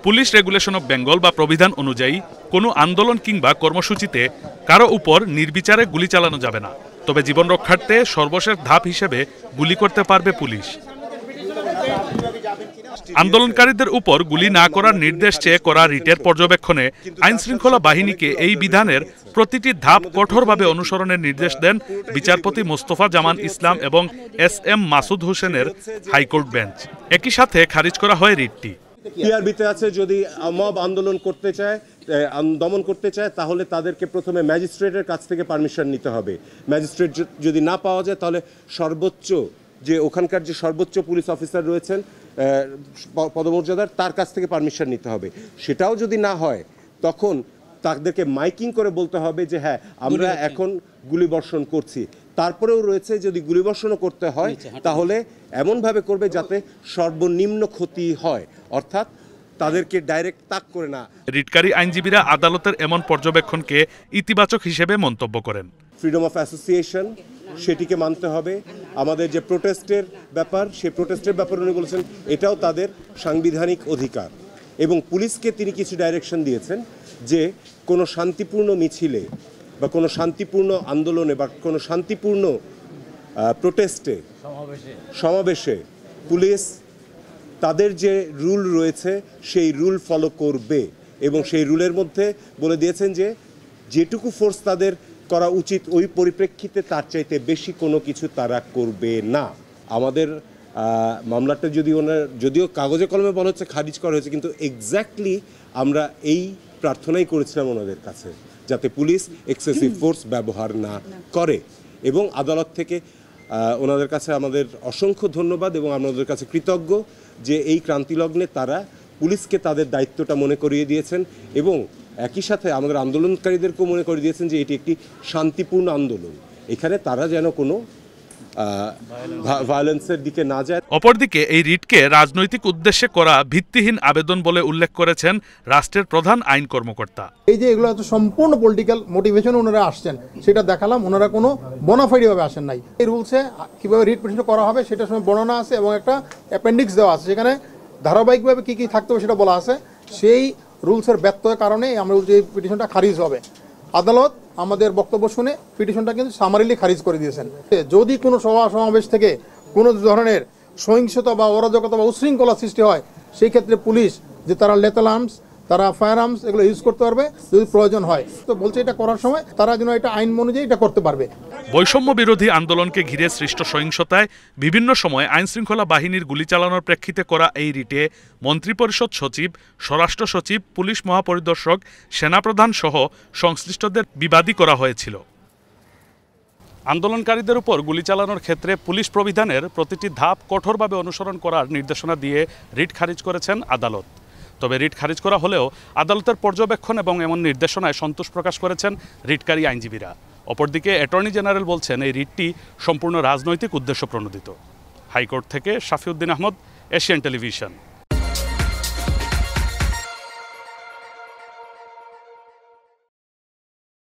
Police regulation of Bengal বা প্রবিধান অনুযায়ী কোনো আন্দোলন কিংবা কর্মসূচিতে কারো উপর নির্বিচারে গুলি চালানো যাবে না, তবে জীবন রক্ষার্থে সর্বশেষ ধাপ হিসেবে গুলি করতে পারবে পুলিশ। আন্দোলনকারীদের উপর গুলি না করার নির্দেশ চেয়ে করা রিটের পর্যবেক্ষণে আইনশৃঙ্খলা বাহিনীকে এই বিধানের প্রতিটি ধাপ কঠোরভাবে অনুসরণের নির্দেশ দেন বিচারপতি মোস্তফা জামান ইসলাম এবং SM মাসুদ হোসেনের হাইকোর্ট বেঞ্চ। একই সাথে খারিজ করা হয় রিটটি। পিআরবিতে আছে, যদি মব আন্দোলন করতে চায়, দমন করতে চায়, তাহলে তাদেরকে প্রথমে ম্যাজিস্ট্রেটের কাছ থেকে পারমিশন নিতে হবে। ম্যাজিস্ট্রেট যদি না পাওয়া যায়, তাহলে সর্বোচ্চ যে ওখানকার যে সর্বোচ্চ পুলিশ অফিসার রয়েছেন পদমর্যাদার, তার কাছ থেকে পারমিশন নিতে হবে। সেটাও যদি না হয়, তখন তাদেরকে মাইকিং করে বলতে হবে যে হ্যাঁ, আমরা এখন গুলিবর্ষণ করছি। তারপরেও রয়েছে, যদি গুলিবর্ষণও করতে হয় তাহলে এমনভাবে করবে যাতে সর্বনিম্ন ক্ষতি হয়, অর্থাৎ তাদেরকে ডাইরেক্ট তাক করে না। রিটকারী আইনজীবীরা আদালতের এমন পর্যবেক্ষণকে ইতিবাচক হিসেবে মন্তব্য করেন। ফ্রিডম অফ অ্যাসোসিয়েশন, সেটিকে মানতে হবে। আমাদের যে প্রোটেস্টের ব্যাপার, সেই প্রোটেস্টের ব্যাপারে উনি বলেছেন এটাও তাদের সাংবিধানিক অধিকার। এবং পুলিশকে তিনি কিছু ডাইরেকশন দিয়েছেন যে কোনো শান্তিপূর্ণ মিছিলে বা কোনো শান্তিপূর্ণ আন্দোলনে বা কোনো শান্তিপূর্ণ প্রোটেস্টে, সমাবেশে পুলিশ তাদের যে রুল রয়েছে সেই রুল ফলো করবে। এবং সেই রুলের মধ্যে বলে দিয়েছেন যে যেটুকু ফোর্স তাদের করা উচিত ওই পরিপ্রেক্ষিতে তার চাইতে বেশি কোনো কিছু তারা করবে না। আমাদের মামলাটা যদিও কাগজে কলমে বলা হচ্ছে খারিজ করা হয়েছে, কিন্তু এক্স্যাক্টলি আমরা এই প্রার্থনাই করেছিলাম ওনাদের কাছে, যাতে পুলিশ এক্সেসিভ ফোর্স ব্যবহার না করে। এবং আদালত থেকে ওনাদের কাছে আমাদের অসংখ্য ধন্যবাদ এবং আমাদের কাছে কৃতজ্ঞ যে এই ক্রান্তিলগ্নে তারা পুলিশকে তাদের দায়িত্বটা মনে করিয়ে দিয়েছেন এবং একই সাথে আমাদের আন্দোলনকারীদেরকেও মনে করিয়ে দিয়েছেন যে এটি একটি শান্তিপূর্ণ আন্দোলন, এখানে তারা যেন কোনো ভায়োলেন্সের দিকে না যায়। অপরদিকে এই রিটকে রাজনৈতিক উদ্দেশ্যে করা ভিত্তিহীন আবেদন বলে উল্লেখ করেছেন রাষ্ট্রের প্রধান আইন কর্মকর্তা। এই যে এগুলো তো সম্পূর্ণ পলিটিক্যাল মোটিভেশন ওনারা আসছেন, সেটা দেখালাম। ওনারা কোনো বোনাফাইড ভাবে আসেন নাই। এই রুলসে কিভাবে রিট পিটিশন করা হবে সেটার সময় বর্ণনা আছে এবং একটা অ্যাপেন্ডিক্স দেওয়া আছে, সেখানে ধারাবাহিকভাবে কি কি থাকতে হবে সেটা বলা আছে। সেই রুলসের ব্যত্যয়ের কারণে আমরা বলছি এই পিটিশনটা খারিজ হবে। আদালত আমাদের বক্তব্য শুনে পিটিশনটা কিন্তু সামারিলি খারিজ করে দিয়েছেন। যদি কোনো সভা সমাবেশ থেকে কোনো ধরনের সহিংসতা বা অরাজকতা বা উশৃঙ্খলা সৃষ্টি হয়, সেই ক্ষেত্রে পুলিশ যে তারা লেথাল আর্মস, তারা ফায়ার আর্মস এগুলো ইউজ করতে পারবে যদি প্রয়োজন হয়। তো বলছে এটা করার সময় তারা যেন এটা আইন অনুযায়ী এটা করতে পারবে। বৈষম্য বিরোধী আন্দোলনকে ঘিরে সৃষ্ট সহিংসতায় বিভিন্ন সময় আইনশৃঙ্খলা বাহিনীর গুলি চালানোর প্রেক্ষিতে করা এই রিটে মন্ত্রিপরিষদ সচিব, স্বরাষ্ট্র সচিব, পুলিশ মহাপরিদর্শক, সেনাপ্রধান সহ সংশ্লিষ্টদের বিবাদী করা হয়েছিল। আন্দোলনকারীদের উপর গুলি চালানোর ক্ষেত্রে পুলিশ প্রবিধানের প্রতিটি ধাপ কঠোরভাবে অনুসরণ করার নির্দেশনা দিয়ে রিট খারিজ করেছেন আদালত। তবে রিট খারিজ করা হলেও আদালতের পর্যবেক্ষণ এবং এমন নির্দেশনায় সন্তোষ প্রকাশ করেছেন রিটকারী আইনজীবীরা। অপরদিকে অ্যাটর্নি জেনারেল বলছেন এই রিটটি সম্পূর্ণ রাজনৈতিক উদ্দেশ্য প্রণোদিত। হাইকোর্ট থেকে শাফিউদ্দিন আহমদ, এশিয়ান টেলিভিশন।